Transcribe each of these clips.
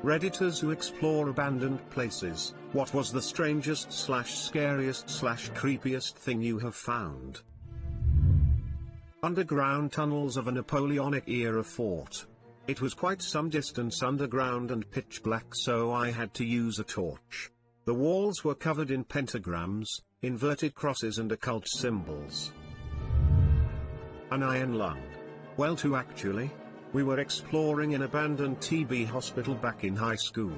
Redditors who explore abandoned places, what was the strangest / scariest / creepiest thing you have found? Underground tunnels of a Napoleonic-era fort. It was quite some distance underground and pitch black, so I had to use a torch. The walls were covered in pentagrams, inverted crosses and occult symbols. An iron lung. Well, two actually. We were exploring an abandoned TB hospital back in high school.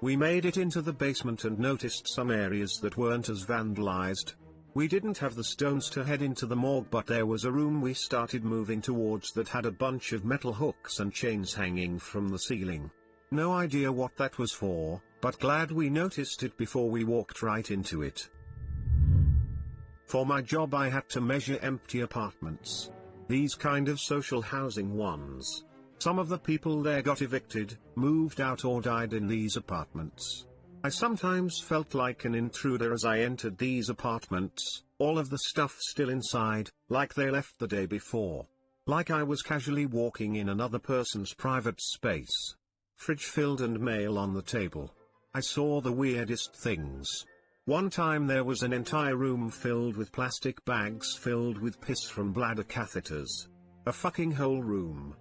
We made it into the basement and noticed some areas that weren't as vandalized. We didn't have the stones to head into the morgue, but there was a room we started moving towards that had a bunch of metal hooks and chains hanging from the ceiling. No idea what that was for, but glad we noticed it before we walked right into it. For my job I had to measure empty apartments. These kind of social housing ones. Some of the people there got evicted, moved out or died in these apartments. I sometimes felt like an intruder as I entered these apartments, all of the stuff still inside, like they left the day before. Like I was casually walking in another person's private space. Fridge filled and mail on the table. I saw the weirdest things. One time there was an entire room filled with plastic bags filled with piss from bladder catheters. A fucking whole room.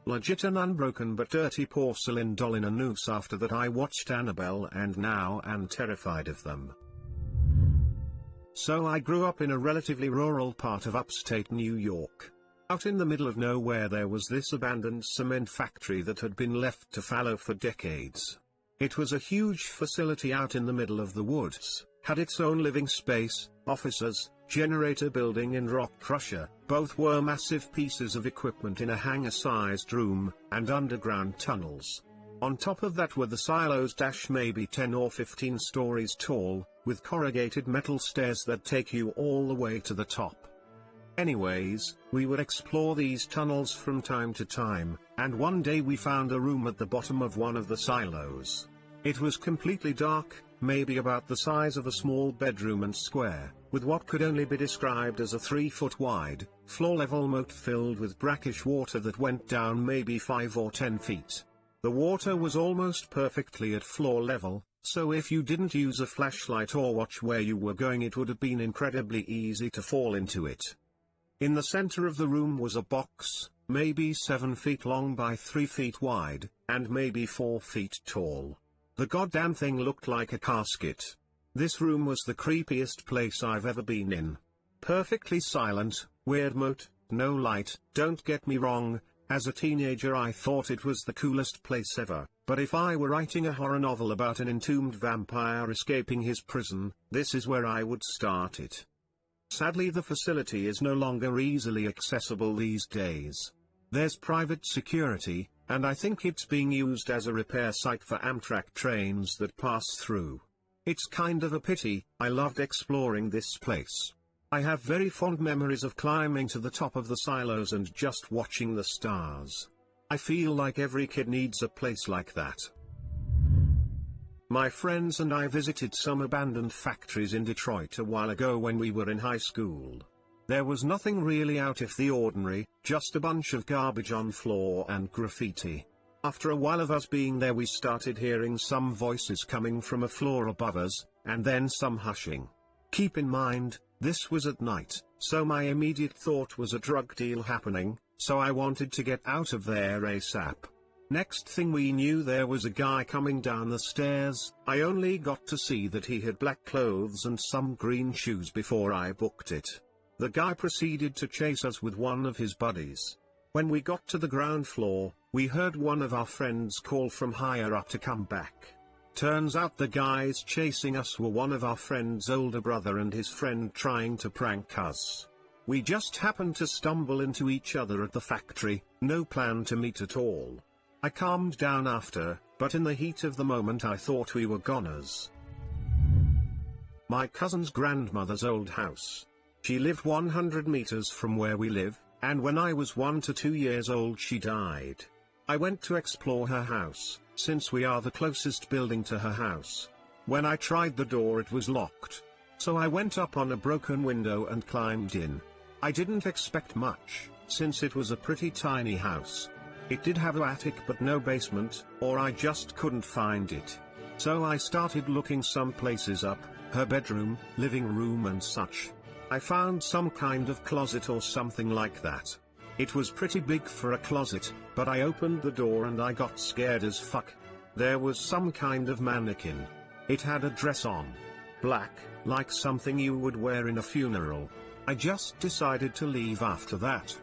Legit an unbroken but dirty porcelain doll in a noose. After that I watched Annabelle and now am terrified of them. So I grew up in a relatively rural part of upstate New York. Out in the middle of nowhere there was this abandoned cement factory that had been left to fallow for decades. It was a huge facility out in the middle of the woods, had its own living space, offices, generator building and rock crusher. Both were massive pieces of equipment in a hangar-sized room, and underground tunnels. On top of that were the silos - maybe 10 or 15 stories tall, with corrugated metal stairs that take you all the way to the top. Anyways, we would explore these tunnels from time to time, and one day we found a room at the bottom of one of the silos. It was completely dark, maybe about the size of a small bedroom and square, with what could only be described as a 3-foot wide, floor-level moat filled with brackish water that went down maybe 5 or 10 feet. The water was almost perfectly at floor level, so if you didn't use a flashlight or watch where you were going it would have been incredibly easy to fall into it. In the center of the room was a box, maybe 7 feet long by 3 feet wide, and maybe 4 feet tall. The goddamn thing looked like a casket. This room was the creepiest place I've ever been in. Perfectly silent, weird moat, no light. Don't get me wrong, as a teenager I thought it was the coolest place ever, but if I were writing a horror novel about an entombed vampire escaping his prison, this is where I would start it. Sadly the facility is no longer easily accessible these days. There's private security, and I think it's being used as a repair site for Amtrak trains that pass through. It's kind of a pity. I loved exploring this place. I have very fond memories of climbing to the top of the silos and just watching the stars. I feel like every kid needs a place like that. My friends and I visited some abandoned factories in Detroit a while ago when we were in high school. There was nothing really out of the ordinary, just a bunch of garbage on floor and graffiti. After a while of us being there we started hearing some voices coming from a floor above us, and then some hushing. Keep in mind, this was at night, so my immediate thought was a drug deal happening, so I wanted to get out of there ASAP. Next thing we knew there was a guy coming down the stairs. I only got to see that he had black clothes and some green shoes before I booked it. The guy proceeded to chase us with one of his buddies. When we got to the ground floor, we heard one of our friends call from higher up to come back. Turns out the guys chasing us were one of our friend's older brother and his friend trying to prank us. We just happened to stumble into each other at the factory, no plan to meet at all. I calmed down after, but in the heat of the moment I thought we were goners. My cousin's grandmother's old house. She lived 100 meters from where we live, and when I was 1 to 2 years old she died. I went to explore her house, since we are the closest building to her house. When I tried the door it was locked. So I went up on a broken window and climbed in. I didn't expect much, since it was a pretty tiny house. It did have an attic but no basement, or I just couldn't find it. So I started looking some places up, her bedroom, living room and such. I found some kind of closet or something like that. It was pretty big for a closet, but I opened the door and I got scared as fuck. There was some kind of mannequin. It had a dress on. Black, like something you would wear in a funeral. I just decided to leave after that.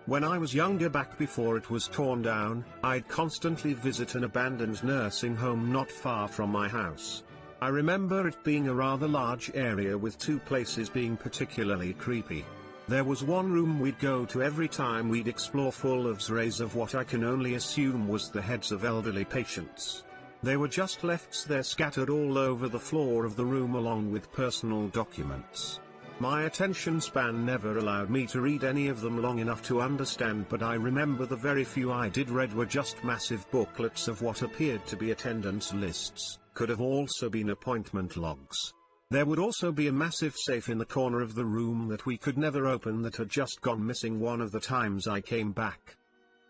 When I was younger, back before it was torn down, I'd constantly visit an abandoned nursing home not far from my house. I remember it being a rather large area with two places being particularly creepy. There was one room we'd go to every time we'd explore, full of trays of what I can only assume was the heads of elderly patients. They were just left there scattered all over the floor of the room along with personal documents. My attention span never allowed me to read any of them long enough to understand, but I remember the very few I did read were just massive booklets of what appeared to be attendance lists, could have also been appointment logs. There would also be a massive safe in the corner of the room that we could never open that had just gone missing one of the times I came back.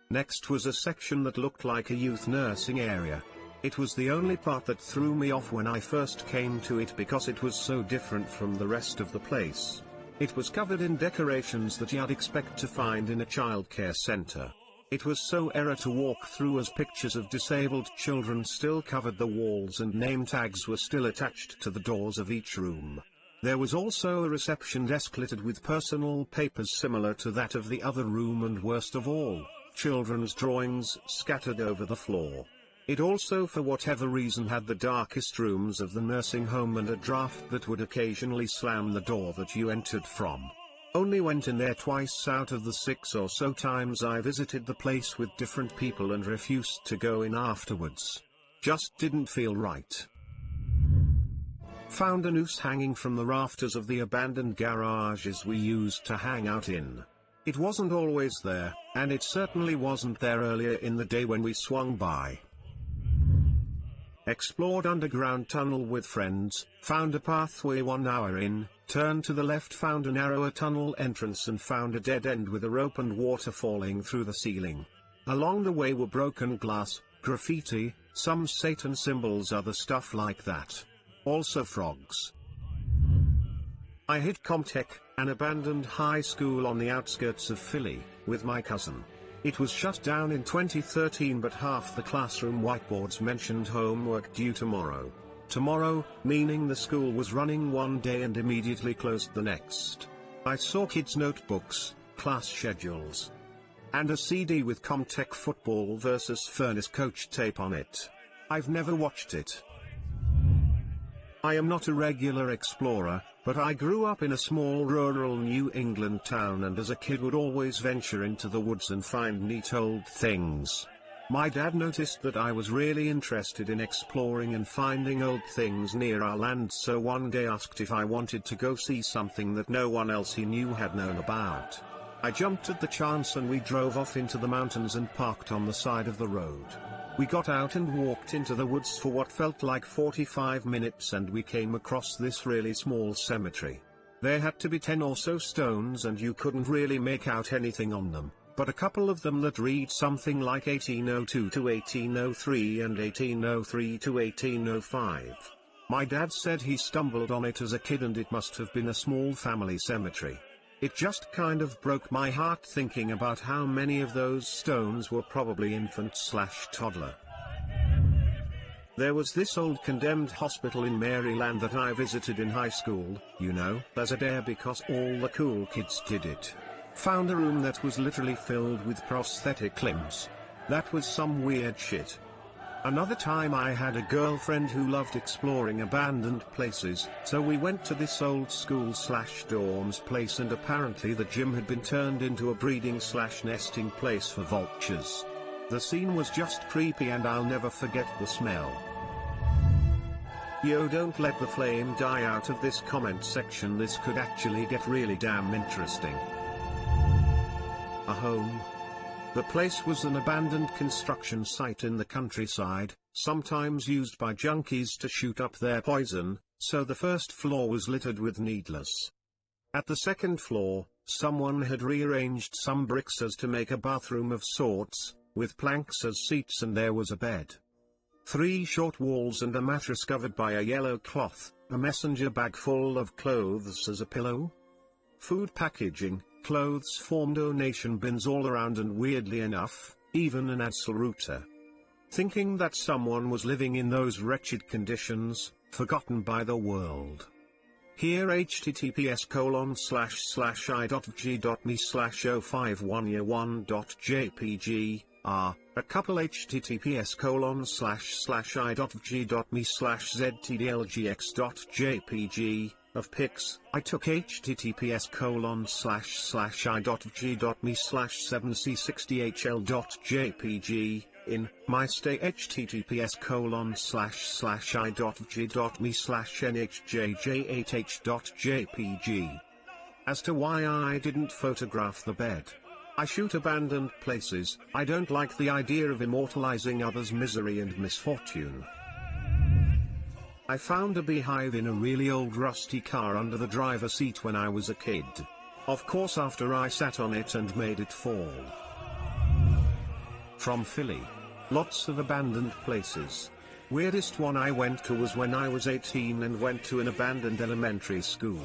Next was a section that looked like a youth nursing area. It was the only part that threw me off when I first came to it because it was so different from the rest of the place. It was covered in decorations that you'd expect to find in a childcare center. It was so eerie to walk through as pictures of disabled children still covered the walls and name tags were still attached to the doors of each room. There was also a reception desk littered with personal papers similar to that of the other room, and worst of all, children's drawings scattered over the floor. It also, for whatever reason, had the darkest rooms of the nursing home and a draft that would occasionally slam the door that you entered from. Only went in there twice out of the 6 or so times I visited the place with different people and refused to go in afterwards. Just didn't feel right. Found a noose hanging from the rafters of the abandoned garages we used to hang out in. It wasn't always there, and it certainly wasn't there earlier in the day when we swung by. Explored underground tunnel with friends, found a pathway 1 hour in, turned to the left, found a narrower tunnel entrance and found a dead end with a rope and water falling through the ceiling. Along the way were broken glass, graffiti, some Satan symbols, other stuff like that. Also frogs. I hit Comtech, an abandoned high school on the outskirts of Philly, with my cousin. It was shut down in 2013, but half the classroom whiteboards mentioned homework due tomorrow. Tomorrow, meaning the school was running one day and immediately closed the next. I saw kids' notebooks, class schedules, and a CD with Comtech football versus Furnace coach tape on it. I've never watched it. I am not a regular explorer, but I grew up in a small rural New England town and as a kid would always venture into the woods and find neat old things. My dad noticed that I was really interested in exploring and finding old things near our land, so one day asked if I wanted to go see something that no one else he knew had known about. I jumped at the chance and we drove off into the mountains and parked on the side of the road. We got out and walked into the woods for what felt like 45 minutes and we came across this really small cemetery. There had to be 10 or so stones and you couldn't really make out anything on them, but a couple of them that read something like 1802 to 1803 and 1803 to 1805. My dad said he stumbled on it as a kid and it must have been a small family cemetery. It just kind of broke my heart thinking about how many of those stones were probably infant/toddler. There was this old condemned hospital in Maryland that I visited in high school, you know, as a dare because all the cool kids did it. Found a room that was literally filled with prosthetic limbs. That was some weird shit. Another time I had a girlfriend who loved exploring abandoned places, so we went to this old school/dorms place and apparently the gym had been turned into a breeding/nesting place for vultures. The scene was just creepy and I'll never forget the smell. Yo, don't let the flame die out of this comment section, this could actually get really damn interesting. A home. The place was an abandoned construction site in the countryside, sometimes used by junkies to shoot up their poison, so the first floor was littered with needless. At the second floor, Someone had rearranged some bricks as to make a bathroom of sorts, with planks as seats, and there was a bed. 3 short walls and a mattress covered by a yellow cloth, a messenger bag full of clothes as a pillow. Food packaging, clothes form donation bins all around, and weirdly enough, even an ADSL router. Thinking that someone was living in those wretched conditions, forgotten by the world. Here https://i.vg.me/051year1.jpg are a couple https://i.vg.me/ztdlgx.jpg of pics. I took https://i.vg.me/7c60hl.jpg in my stay https://i.vg.me/nhjj8h.jpg. As to why I didn't photograph the bed. I shoot abandoned places. I don't like the idea of immortalizing others' misery and misfortune. I found a beehive in a really old rusty car under the driver's seat when I was a kid. Of course, after I sat on it and made it fall. From Philly. Lots of abandoned places. Weirdest one I went to was when I was 18 and went to an abandoned elementary school.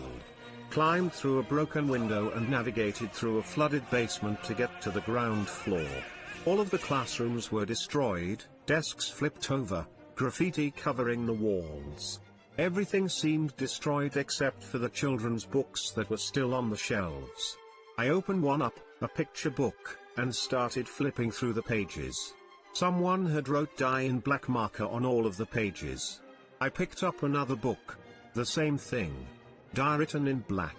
Climbed through a broken window and navigated through a flooded basement to get to the ground floor. All of the classrooms were destroyed, desks flipped over, graffiti covering the walls. Everything seemed destroyed except for the children's books that were still on the shelves. I opened one up, a picture book, and started flipping through the pages. Someone had wrote "die" in black marker on all of the pages. I picked up another book. The same thing. "Die" written in black.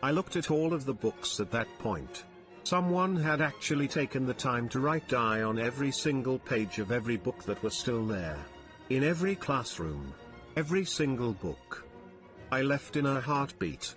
I looked at all of the books at that point. Someone had actually taken the time to write "die" on every single page of every book that was still there. In every classroom. Every single book. I left in a heartbeat.